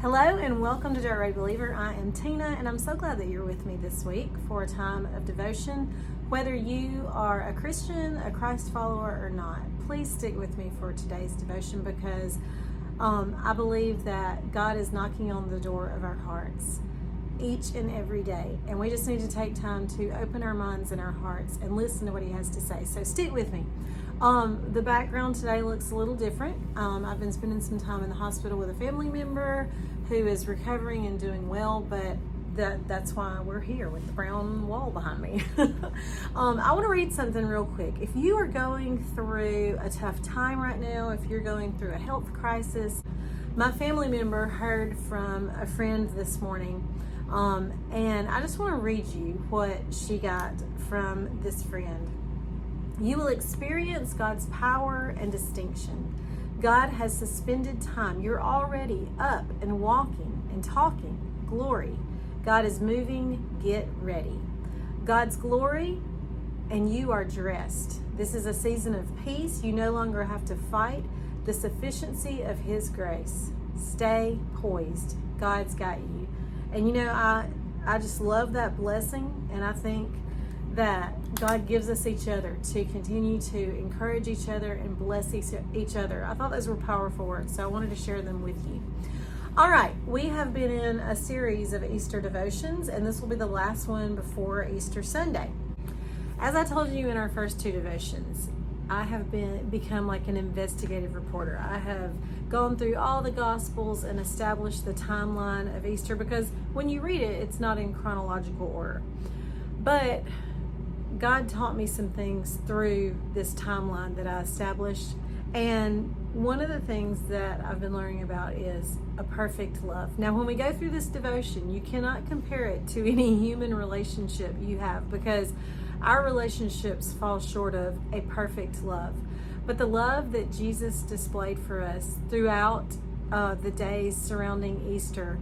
Hello and welcome to Dirt Road Believer. I am Tina and I'm so glad that you're with me this week for a time of devotion. Whether you are a Christian, a Christ follower or not, please stick with me for today's devotion because I believe that God is knocking on the door of our hearts each and every day, and we just need to take time to open our minds and our hearts and listen to what He has to say. So stick with me. The background today looks a little different. I've been spending some time in the hospital with a family member who is recovering and doing well, but that's why we're here with the brown wall behind me. I want to read something real quick. If you are going through a tough time right now, if you're going through a health crisis, my family member heard from a friend this morning, and I just want to read you what she got from this friend. You will experience God's power and distinction. God has suspended time. You're already up and walking and talking. Glory. God is moving. Get ready. God's glory, and you are dressed. This is a season of peace. You no longer have to fight. The sufficiency of His grace. Stay poised. God's got you. And you know, I just love that blessing, and I think that God gives us each other to continue to encourage each other and bless each other. I thought those were powerful words, so I wanted to share them with you. All right, we have been in a series of Easter devotions, and this will be the last one before Easter Sunday. As I told you in our first two devotions, I have become like an investigative reporter. I have gone through all the Gospels and established the timeline of Easter because when you read it, it's not in chronological order. But God taught me some things through this timeline that I established, and one of the things that I've been learning about is a perfect love. Now, when we go through this devotion, you cannot compare it to any human relationship you have because our relationships fall short of a perfect love. But the love that Jesus displayed for us throughout the days surrounding Easter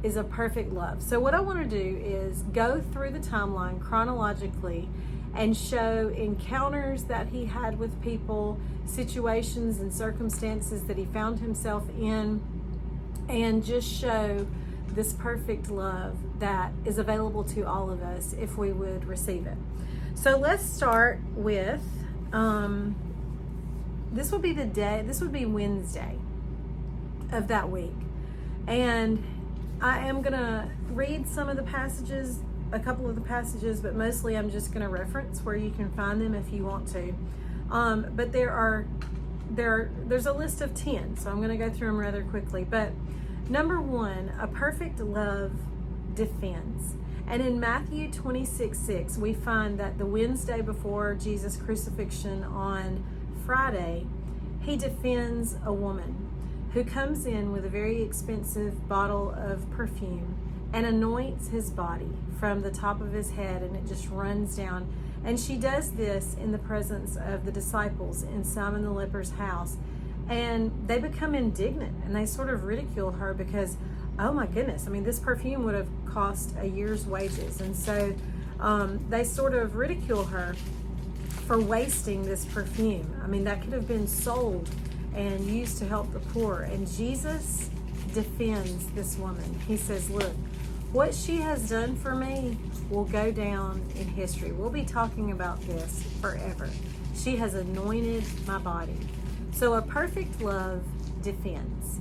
is a perfect love. So what I want to do is go through the timeline chronologically and show encounters that He had with people, situations and circumstances that He found Himself in, and just show this perfect love that is available to all of us if we would receive it. So let's start with, this would be Wednesday of that week. And I am going to read some of the passages, a couple of the passages, but mostly I'm just going to reference where you can find them if you want to. But there's a list of 10, so I'm going to go through them rather quickly. But number 1, a perfect love defends. And in Matthew 26:6, we find that the Wednesday before Jesus' crucifixion on Friday, He defends a woman who comes in with a very expensive bottle of perfume and anoints His body from the top of His head, and it just runs down. And she does this in the presence of the disciples in Simon the leper's house. And they become indignant and they sort of ridicule her because, oh my goodness, I mean, this perfume would have cost a year's wages. And so they sort of ridicule her for wasting this perfume. I mean, that could have been sold and used to help the poor. And Jesus defends this woman. He says, look, what she has done for me will go down in history. We'll be talking about this forever. She has anointed my body. So a perfect love defends.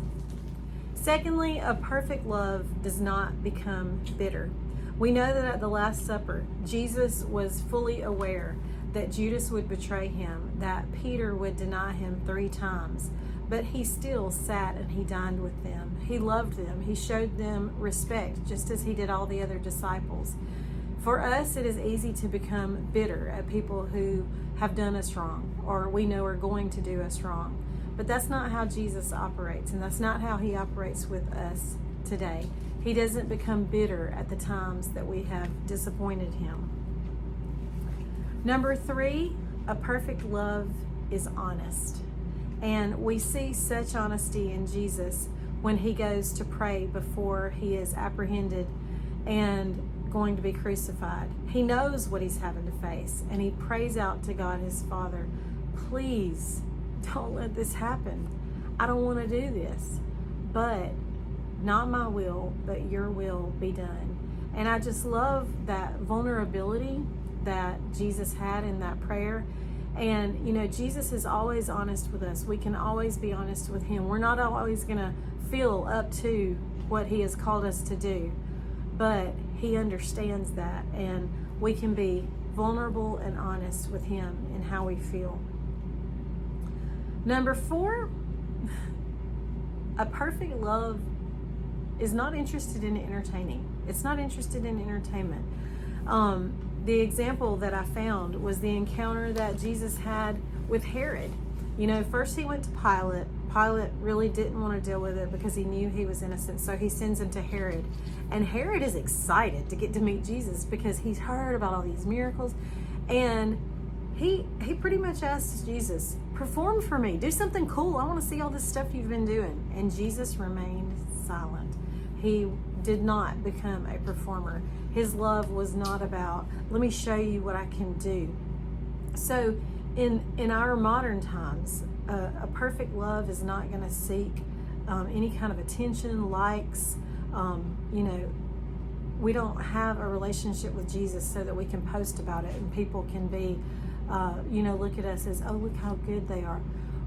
Secondly, a perfect love does not become bitter. We know that at the Last Supper, Jesus was fully aware that Judas would betray Him, that Peter would deny Him 3 times, but He still sat and He dined with them. He loved them. He showed them respect, just as He did all the other disciples. For us, it is easy to become bitter at people who have done us wrong, or we know are going to do us wrong. But that's not how Jesus operates, and that's not how He operates with us today. He doesn't become bitter at the times that we have disappointed Him. Number 3, a perfect love is honest. And we see such honesty in Jesus when He goes to pray before He is apprehended and going to be crucified. He knows what He's having to face, and He prays out to God His Father, please don't let this happen. I don't want to do this. But not my will, but your will be done. And I just love that vulnerability that Jesus had in that prayer. And, you know, Jesus is always honest with us. We can always be honest with him. We're not always going to feel up to what he has called us to do, but he understands that. And we can be vulnerable and honest with him in how we feel. Number 4, a perfect love is not interested in entertaining. It's not interested in entertainment. The example that I found was the encounter that Jesus had with Herod. You know, first he went to Pilate. Pilate really didn't want to deal with it because he knew he was innocent. So he sends him to Herod. And Herod is excited to get to meet Jesus because he's heard about all these miracles. And he pretty much asks Jesus, perform for me. Do something cool. I want to see all this stuff you've been doing. And Jesus remained silent. He did not become a performer. His love was not about, let me show you what I can do. So in our modern times, a perfect love is not going to seek any kind of attention, likes. You know, we don't have a relationship with Jesus so that we can post about it and people can be, you know, look at us as, oh, look how good they are.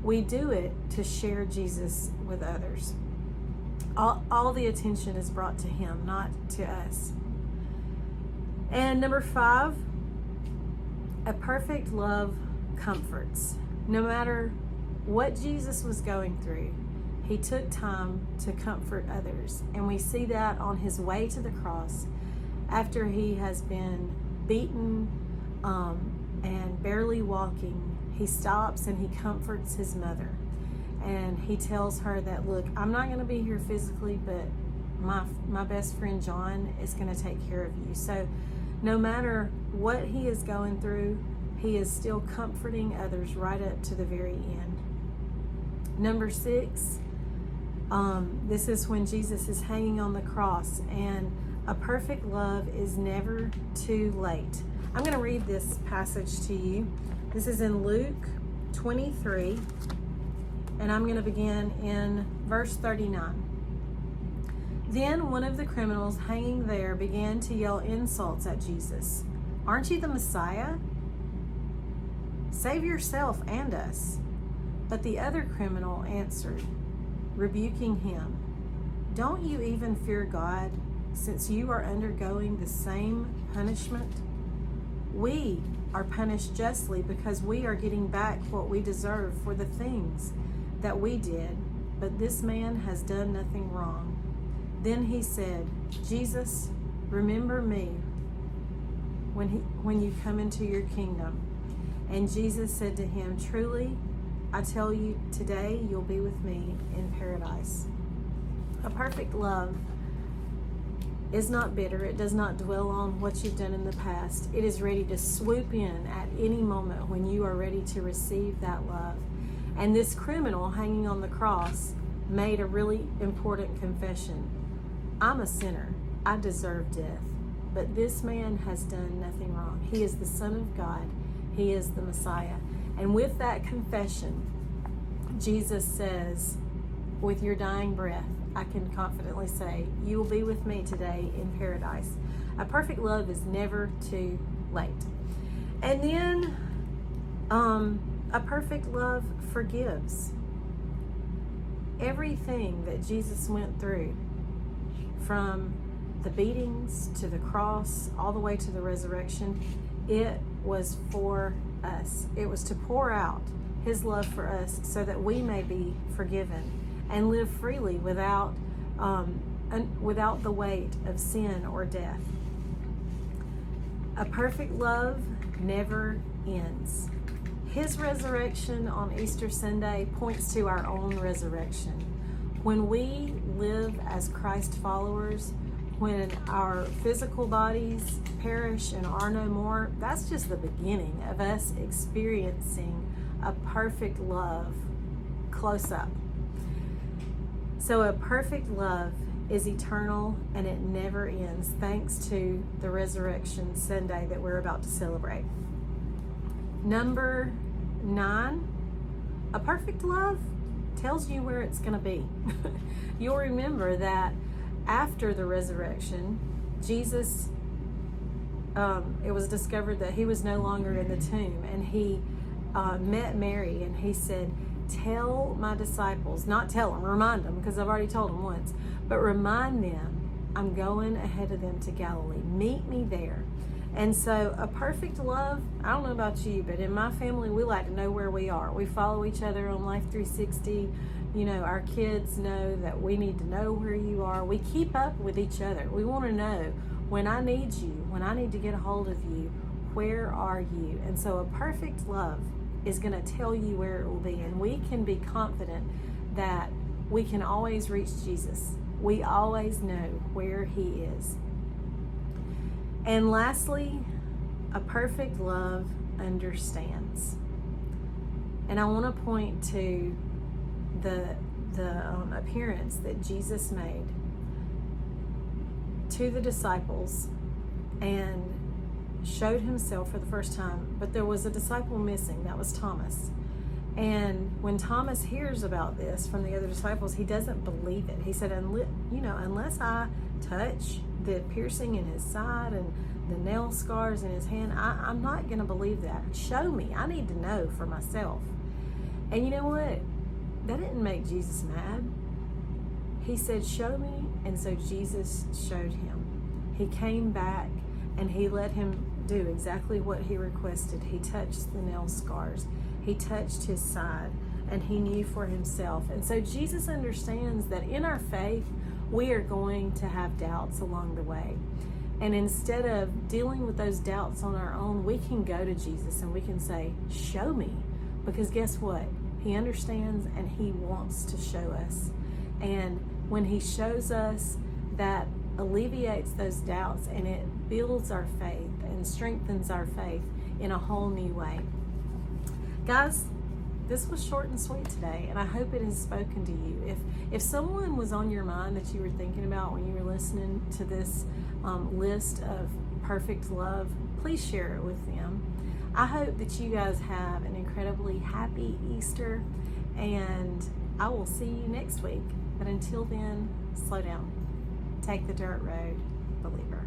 We do it to share Jesus with others. All the attention is brought to him, not to us. And number 5, a perfect love comforts. No matter what Jesus was going through, he took time to comfort others. And we see that on his way to the cross, after he has been beaten and barely walking, he stops and he comforts his mother. And he tells her that, look, I'm not going to be here physically, but my best friend John is going to take care of you. So no matter what he is going through, he is still comforting others right up to the very end. Number 6, this is when Jesus is hanging on the cross, and a perfect love is never too late. I'm going to read this passage to you. This is in Luke 23. And I'm going to begin in verse 39. Then one of the criminals hanging there began to yell insults at Jesus. Aren't you the Messiah? Save yourself and us. But the other criminal answered, rebuking him, don't you even fear God, since you are undergoing the same punishment? We are punished justly because we are getting back what we deserve for the things that we did, but this man has done nothing wrong. Then he said, Jesus, remember me when you come into your kingdom. And Jesus said to him, truly, I tell you, today you'll be with me in paradise. A perfect love is not bitter. It does not dwell on what you've done in the past. It is ready to swoop in at any moment when you are ready to receive that love. And this criminal hanging on the cross made a really important confession. I'm a sinner. I deserve death. But this man has done nothing wrong. He is the Son of God. He is the Messiah. And with that confession, Jesus says, with your dying breath, I can confidently say, you will be with me today in paradise. A perfect love is never too late. And then, a perfect love forgives. Everything that Jesus went through, from the beatings to the cross, all the way to the resurrection, it was for us. It was to pour out his love for us so that we may be forgiven and live freely without the weight of sin or death. A perfect love never ends. His resurrection on Easter Sunday points to our own resurrection. When we live as Christ followers, when our physical bodies perish and are no more, that's just the beginning of us experiencing a perfect love close up. So a perfect love is eternal and it never ends, thanks to the Resurrection Sunday that we're about to celebrate. Number 9, a perfect love tells you where it's going to be. You'll remember that after the resurrection, Jesus, it was discovered that he was no longer in the tomb, and he met Mary, and he said, tell my disciples, not tell them, remind them, because I've already told them once, but remind them I'm going ahead of them to Galilee. Meet me there. And so a perfect love, I don't know about you, but in my family, we like to know where we are. We follow each other on Life 360. You know, our kids know that we need to know where you are. We keep up with each other. We want to know when I need you, when I need to get a hold of you, where are you? And so a perfect love is going to tell you where it will be. And we can be confident that we can always reach Jesus. We always know where he is. And lastly, a perfect love understands. And I want to point to the appearance that Jesus made to the disciples and showed himself for the first time. But there was a disciple missing. That was Thomas. And when Thomas hears about this from the other disciples, he doesn't believe it. He said, unless I touch the piercing in his side and the nail scars in his hand, I'm not going to believe that. Show me. I need to know for myself. And you know what? That didn't make Jesus mad. He said, show me. And so Jesus showed him. He came back and he let him do exactly what he requested. He touched the nail scars. He touched his side, and he knew for himself. And so Jesus understands that in our faith, we are going to have doubts along the way. And instead of dealing with those doubts on our own, we can go to Jesus and we can say, show me. Because guess what? He understands and he wants to show us. And when he shows us, that alleviates those doubts, and it builds our faith and strengthens our faith in a whole new way. Guys, this was short and sweet today, and I hope it has spoken to you. If someone was on your mind that you were thinking about when you were listening to this list of perfect love, please share it with them. I hope that you guys have an incredibly happy Easter, and I will see you next week. But until then, slow down. Take the dirt road, believer.